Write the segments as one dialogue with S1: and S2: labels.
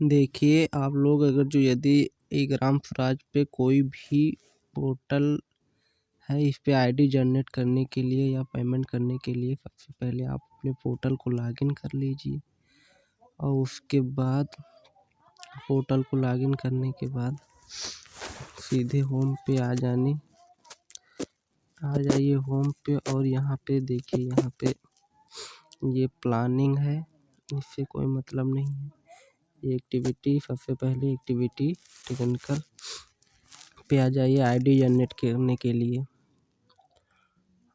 S1: देखिए आप लोग अगर जो यदि ई ग्राम स्वराज पे कोई भी पोर्टल है, इस पे आईडी जनरेट करने के लिए या पेमेंट करने के लिए सबसे पहले आप अपने पोर्टल को लॉगिन कर लीजिए और उसके बाद पोर्टल को लॉगिन करने के बाद सीधे होम पे आ जाइए होम पे। और यहाँ पे देखिए, यहाँ पे ये प्लानिंग है, इससे कोई मतलब नहीं है। ये एक्टिविटी, सबसे पहले एक्टिविटी टेक्निकल पे आ जाइए आईडी जनरेट करने के लिए।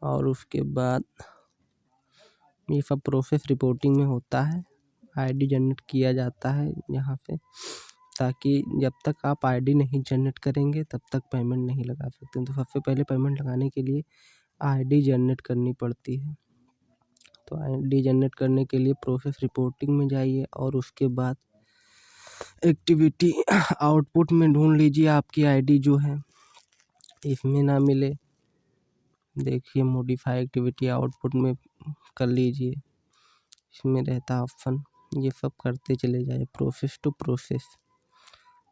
S1: और उसके बाद ये सब प्रोसेस रिपोर्टिंग में होता है, आईडी जनरेट किया जाता है यहाँ पे, ताकि जब तक आप आईडी नहीं जनरेट करेंगे तब तक पेमेंट नहीं लगा सकते। तो सबसे पहले पेमेंट लगाने के लिए आईडी जनरेट करनी पड़ती है। तो आईडी जनरेट करने के लिए प्रोसेस रिपोर्टिंग में जाइए और उसके बाद एक्टिविटी आउटपुट में ढूंढ लीजिए आपकी आईडी जो है इसमें ना मिले। देखिए मॉडिफाई एक्टिविटी आउटपुट में कर लीजिए, इसमें रहता ऑप्शन, ये सब करते चले जाए प्रोसेस टू प्रोसेस।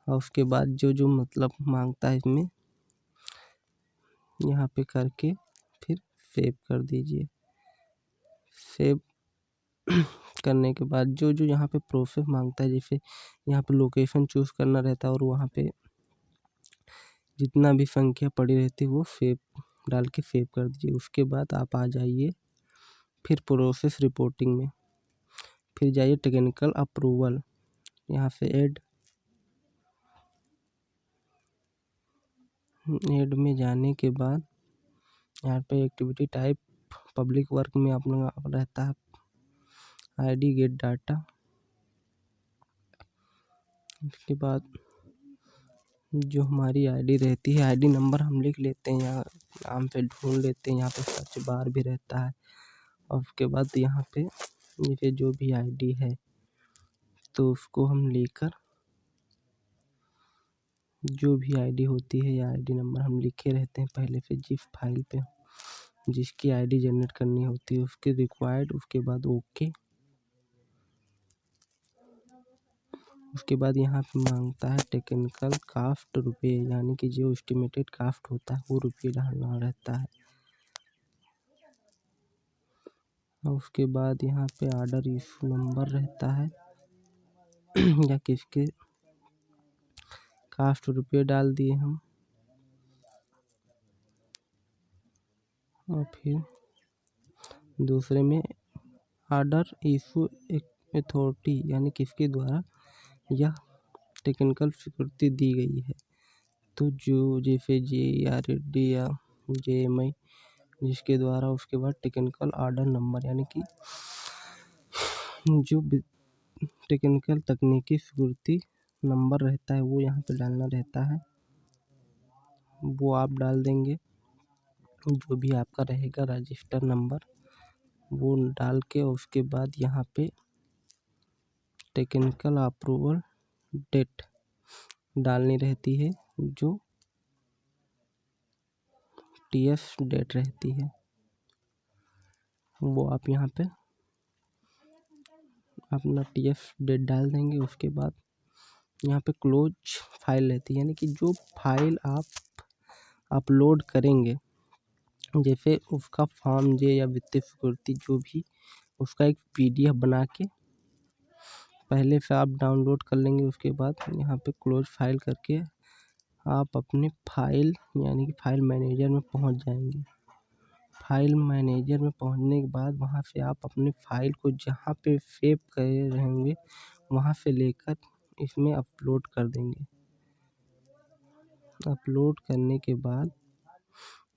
S1: और उसके बाद जो जो मतलब मांगता है इसमें यहाँ पे करके फिर सेव कर दीजिए। सेव करने के बाद जो जो यहाँ पे प्रोसेस मांगता है, जैसे यहाँ पे लोकेशन चूज़ करना रहता है और वहाँ पे जितना भी संख्या पड़ी रहती है वो सेव डाल के सेव कर दीजिए। उसके बाद आप आ जाइए फिर प्रोसेस रिपोर्टिंग में, फिर जाइए टेक्निकल अप्रूवल, यहाँ से ऐड में जाने के बाद यहाँ पे एक्टिविटी टाइप पब्लिक वर्क में अपना रहता है आईडी गेट डाटा। इसके बाद जो हमारी आईडी रहती है, आईडी नंबर हम लिख लेते हैं, यहाँ नाम पे ढूंढ लेते हैं, यहाँ पे सर्च बार भी रहता है। और उसके बाद यहाँ पे ये जो भी आईडी है तो उसको हम लेकर, जो भी आईडी होती है या आईडी नंबर हम लिखे रहते हैं पहले से, जिस फाइल पे जिसकी आईडी जनरेट करनी होती है उसके रिक्वायर्ड, उसके बाद ओके। उसके बाद यहाँ पे मांगता है टेक्निकल कास्ट रुपये, यानी कि जो एस्टिमेटेड कास्ट होता है वो रुपये डालना रहता है। और उसके बाद यहाँ पे ऑर्डर इशू नंबर रहता है या किसके कास्ट रुपये डाल दिए हम। और फिर दूसरे में ऑर्डर इशू अथॉरिटी, यानी किसके द्वारा यह टेक्निकल स्वीकृति दी गई है। तो जो जैसे JRD या JMI जिसके द्वारा, उसके बाद टेक्निकल ऑर्डर नंबर, यानी कि जो टेक्निकल तकनीकी स्वीकृति नंबर रहता है वो यहाँ पे डालना रहता है, वो आप डाल देंगे। जो भी आपका रहेगा रजिस्टर नंबर वो डाल के, उसके बाद यहाँ पे टेक्निकल अप्रूवल डेट डालनी रहती है, जो TS डेट रहती है वो आप यहाँ पे अपना TS डेट डाल देंगे। उसके बाद यहाँ पे क्लोज फाइल रहती है, यानी कि जो फाइल आप अपलोड करेंगे, जैसे उसका फॉर्म जे या वित्तीय स्वीकृति जो भी, उसका एक PDF बना के पहले से आप डाउनलोड कर लेंगे। उसके बाद यहाँ पे क्लोज फाइल करके आप अपने फाइल, यानी कि फाइल मैनेजर में पहुँच जाएंगे। फाइल मैनेजर में पहुँचने के बाद वहाँ से आप अपने फाइल को जहाँ पे सेव करे रहेंगे वहाँ से लेकर इसमें अपलोड कर देंगे। अपलोड करने के बाद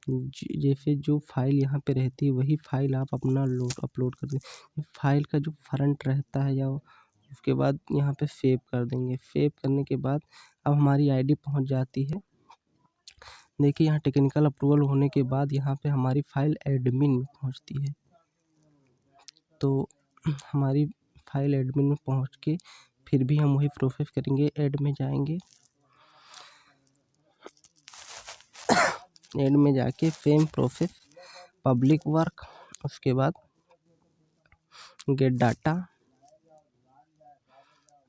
S1: जैसे जो फाइल यहाँ पे रहती है वही फाइल आप अपना अपलोड कर देंगे। फाइल का जो फ्रंट रहता है या उसके बाद यहाँ पे सेव कर देंगे। सेव करने के बाद अब हमारी आईडी पहुँच जाती है। देखिए यहाँ टेक्निकल अप्रूवल होने के बाद यहाँ पे हमारी फाइल एडमिन में पहुँचती है। तो हमारी फाइल एडमिन में पहुँच के फिर भी हम वही प्रोसेस करेंगे, ऐड में जाएंगे, ऐड में जाके सेम प्रोसेस पब्लिक वर्क, उसके बाद गेट डाटा,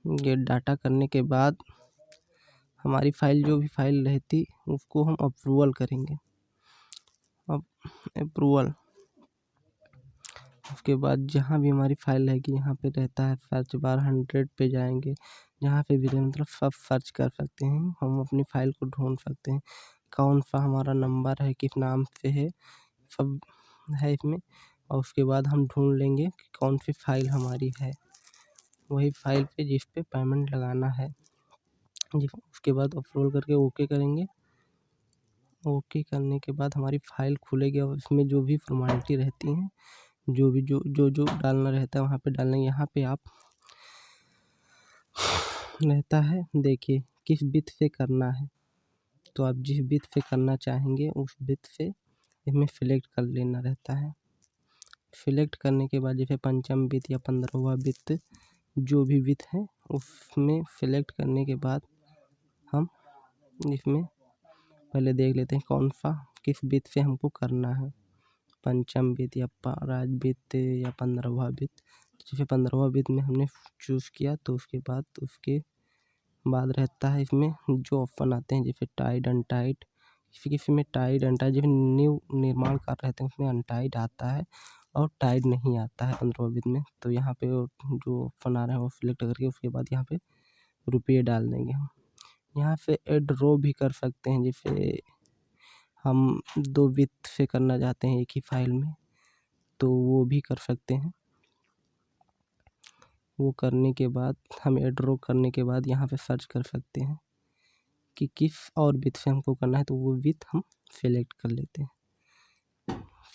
S1: गेट डाटा करने के बाद हमारी फाइल जो भी फाइल रहती उसको हम अप्रूवल करेंगे। अब अप्रूवल उसके बाद जहाँ भी हमारी फाइल रहेगी यहाँ पे रहता है सर्च बार 100 पे जाएंगे। जहाँ पे भी मतलब सब सर्च कर सकते हैं, हम अपनी फाइल को ढूंढ सकते हैं कौन सा हमारा नंबर है, किस नाम से है, सब है इसमें। और उसके बाद हम ढूंढ लेंगे कि कौन सी फाइल हमारी है, वही फाइल पे जिस पे पेमेंट लगाना है। उसके बाद अप्रूवल करके ओके करेंगे। ओके करने के बाद हमारी फाइल खुलेगी और उसमें जो भी फॉर्मेलिटी रहती हैं, जो भी जो डालना रहता है वहाँ पे डालना। यहाँ पे आप रहता है देखिए किस बिट से करना है, तो आप जिस बिट से करना चाहेंगे उस बिट से इसमें सिलेक्ट कर लेना रहता है। सिलेक्ट करने के बाद जैसे पंचम बिट या 15वां बिट जो भी बिट है उसमें सिलेक्ट करने के बाद हम इसमें पहले देख लेते हैं कौन सा किस बिट से हमको करना है, पंचम बिट या राज बिट या 15वां बिट। जैसे 15वां बिट में हमने चूज़ किया तो उसके बाद रहता है इसमें जो ऑप्शन आते हैं जैसे टाइड अनटाइड। किसी में टाइड अनटाइड, जैसे न्यू निर्माण कर रहे थे उसमें अनटाइड आता है और टाइड नहीं आता है 15वां बिट में। तो यहाँ पे जो ऑप्शन आ रहा है वो सिलेक्ट करके उसके बाद यहाँ पे रुपये डाल देंगे हम। यहाँ से ऐड रो भी कर सकते हैं, जैसे हम 2 बिट से करना चाहते हैं एक ही फाइल में तो वो भी कर सकते हैं। वो करने के बाद हम ऐड रो करने के बाद यहाँ पे सर्च कर सकते हैं कि किस और बिट से हमको करना है, तो वो बिट हम सेलेक्ट कर लेते हैं,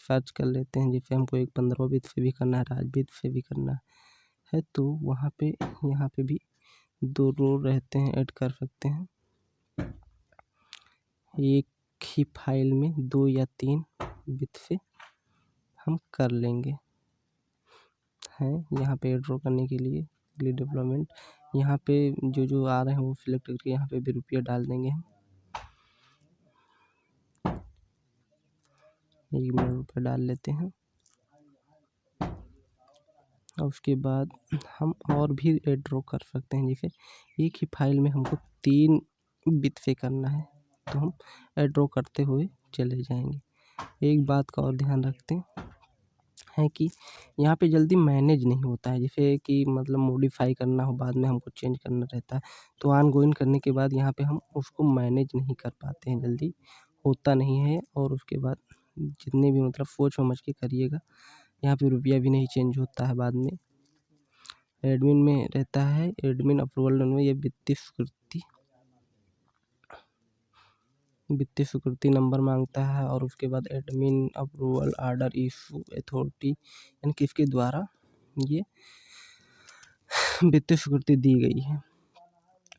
S1: सर्च कर लेते हैं। जैसे हमको एक 15वां बिट से भी करना है, राज बिट से भी करना है तो वहाँ पे यहाँ पे भी 2 रो रहते हैं, ऐड कर सकते हैं। एक ही फाइल में 2 या 3 बिट से हम कर लेंगे हैं। यहाँ पे ड्रॉ करने के लिए डेवलपमेंट यहाँ पे जो आ रहे हैं वो सिलेक्ट करके यहाँ पे भी रुपया डाल देंगे हम। 1 मिनट रुपया डाल लेते हैं और उसके बाद हम और भी ड्रॉ कर सकते हैं। जैसे एक ही फाइल में हमको 3 बिट से करना है तो हम ड्रॉ करते हुए चले जाएंगे। एक बात का और ध्यान रखते हैं कि यहाँ पे जल्दी मैनेज नहीं होता है, जैसे कि मतलब मॉडिफाई करना हो बाद में हमको चेंज करना रहता है तो ऑन गोइंग करने के बाद यहाँ पे हम उसको मैनेज नहीं कर पाते हैं, जल्दी होता नहीं है। और उसके बाद जितने भी मतलब सोच समझ के करिएगा, यहाँ पे रुपया भी नहीं चेंज होता है बाद में। एडमिन में रहता है एडमिन अप्रूवल में ये वित्तीय स्वीकृति नंबर मांगता है और उसके बाद admin approval order issue authority यानी किसके द्वारा ये वित्तीय स्वीकृति दी गई है।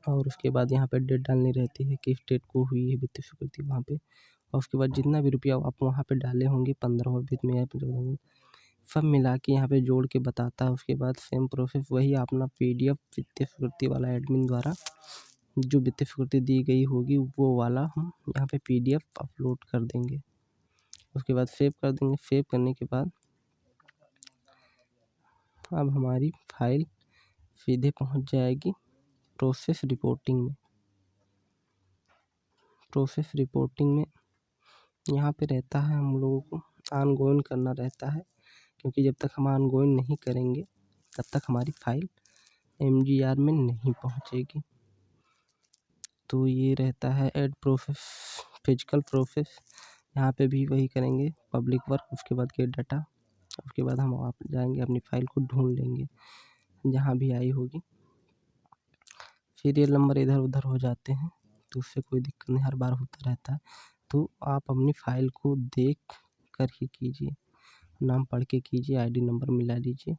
S1: और उसके बाद यहाँ पे डेट डालनी रहती है किस डेट को हुई है वित्तीय स्वीकृति वहाँ पे। और उसके बाद जितना भी रुपया आप वहाँ पे डाले होंगे 15वां बिट में या 15वां सब मिला के यहाँ पे जोड़ के बताता है। उसके बाद सेम प्रोसेस वही अपना PDF वित्तीय स्वीकृति वाला एडमिन द्वारा जो वित्तीय स्वीकृति दी गई होगी वो वाला हम यहाँ पे PDF अपलोड कर देंगे। उसके बाद सेव कर देंगे। सेव करने के बाद अब हमारी फाइल सीधे पहुँच जाएगी प्रोसेस रिपोर्टिंग में। प्रोसेस रिपोर्टिंग में यहाँ पे रहता है हम लोगों को ऑन गोइंग करना रहता है, क्योंकि जब तक हम ऑन गोइंग नहीं करेंगे तब तक हमारी फाइल MGR में नहीं पहुँचेगी। तो ये रहता है ऐड प्रोसेस फिजिकल प्रोसेस, यहाँ पे भी वही करेंगे पब्लिक वर्क। उसके बाद गेट डाटा, उसके बाद हम आप जाएंगे अपनी फाइल को ढूंढ लेंगे जहाँ भी आई होगी। सीरियल नंबर इधर उधर हो जाते हैं तो उससे कोई दिक्कत नहीं, हर बार होता रहता है। तो आप अपनी फाइल को देख कर ही कीजिए, नाम पढ़ के कीजिए, ID नंबर मिला लीजिए।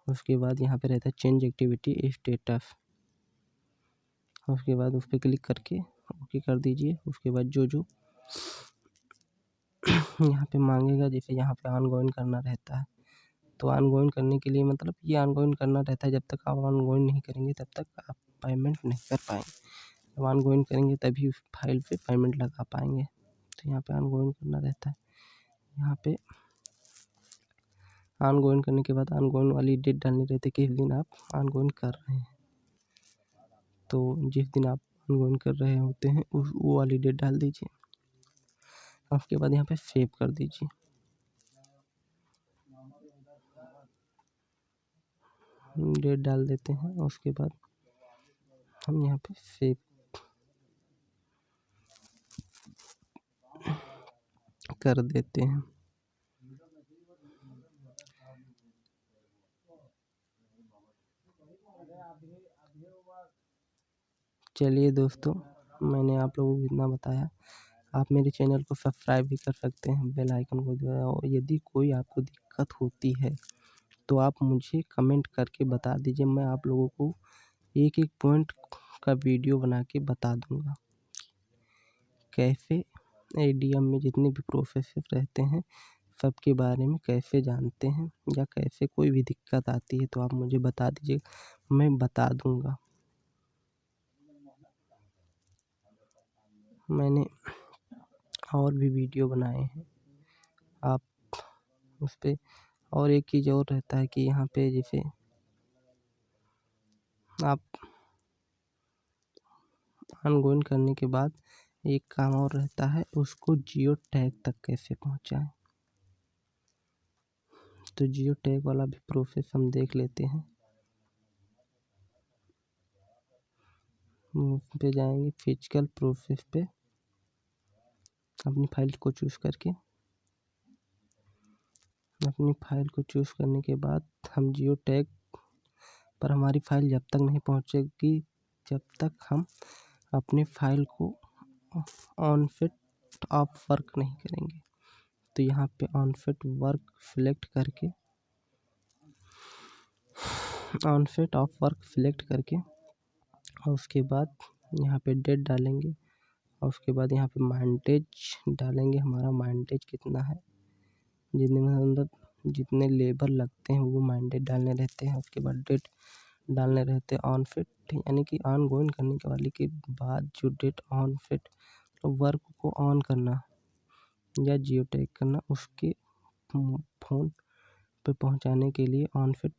S1: उसके बाद यहाँ पे रहता है चेंज एक्टिविटी स्टेटस, उसके बाद उस पर क्लिक करके ओके कर दीजिए। उसके बाद जो यहाँ पे मांगेगा, जैसे यहाँ पे ऑन गोइंग करना रहता है तो ऑन गोइंग करने के लिए मतलब ये ऑन गोइंग करना रहता है, जब तक आप ऑन गोइंग नहीं करेंगे तब तक आप पेमेंट नहीं कर पाएंगे। जब ऑन गोइंग करेंगे तभी उस फाइल पे पेमेंट लगा पाएंगे। तो यहाँ पे ऑन गोइंग करना रहता है। यहाँ पे ऑन गोइंग करने के बाद ऑन गोइंग वाली डेट डालनी रहती है, किस दिन आप ऑन गोइंग कर रहे हैं। तो जिस दिन आप ऑन गोइंग कर रहे होते हैं वो वाली डेट डाल दीजिए। उसके बाद यहाँ पे सेव कर दीजिए। डेट डाल देते हैं, उसके बाद हम यहाँ पे सेव कर देते हैं। चलिए दोस्तों, मैंने आप लोगों को इतना बताया। आप मेरे चैनल को सब्सक्राइब भी कर सकते हैं, बेल आइकन को दबाएं। और यदि कोई आपको दिक्कत होती है तो आप मुझे कमेंट करके बता दीजिए, मैं आप लोगों को एक एक पॉइंट का वीडियो बना के बता दूंगा। कैसे एडीएम में जितने भी प्रोसेस रहते हैं सबके बारे में कैसे जानते हैं, या कैसे कोई भी दिक्कत आती है तो आप मुझे बता दीजिए, मैं बता दूंगा। मैंने और भी वीडियो बनाए हैं, आप उस पर। और एक चीज़ और रहता है कि यहाँ पे जैसे आप ऑनगोइंग करने के बाद एक काम और रहता है, उसको जियो टैग तक कैसे पहुँचाएं। तो जियो टैग वाला भी प्रोसेस हम देख लेते हैं। पे जाएंगे फिजिकल प्रोसेस पे, अपनी फाइल को चूज़ करके, अपनी फाइल को चूज़ करने के बाद हम जियो टैग पर हमारी फाइल जब तक नहीं पहुंचेगी जब तक हम अपनी फाइल को ऑन फिट ऑफ वर्क नहीं करेंगे। तो यहाँ पे ऑन फिट वर्क सिलेक्ट करके, on fit of work select करके, और उसके बाद यहाँ पे डेट डालेंगे। और उसके बाद यहाँ पे माइलेज डालेंगे, हमारा माइलेज कितना है, जितने में अंदर जितने लेबर लगते हैं वो माइलेज डालने रहते हैं। उसके बाद डेट डालने रहते हैं ऑन फिट, यानी कि ऑन गोइंग करने के वाले के बाद जो डेट ऑन फिट वर्क को ऑन करना या जियो टैग करना, उसके फ़ोन पे पहुंचाने के लिए ऑन फिट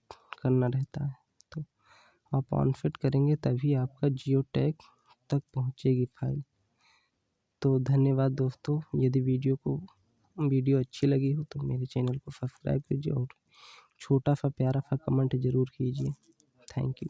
S1: करना रहता है। तो आप ऑन फिट करेंगे तभी आपका जियो टैग तक पहुंचेगी फाइल। तो धन्यवाद दोस्तों। यदि वीडियो अच्छी लगी हो तो मेरे चैनल को सब्सक्राइब कीजिए और छोटा सा प्यारा सा कमेंट ज़रूर कीजिए। Thank you.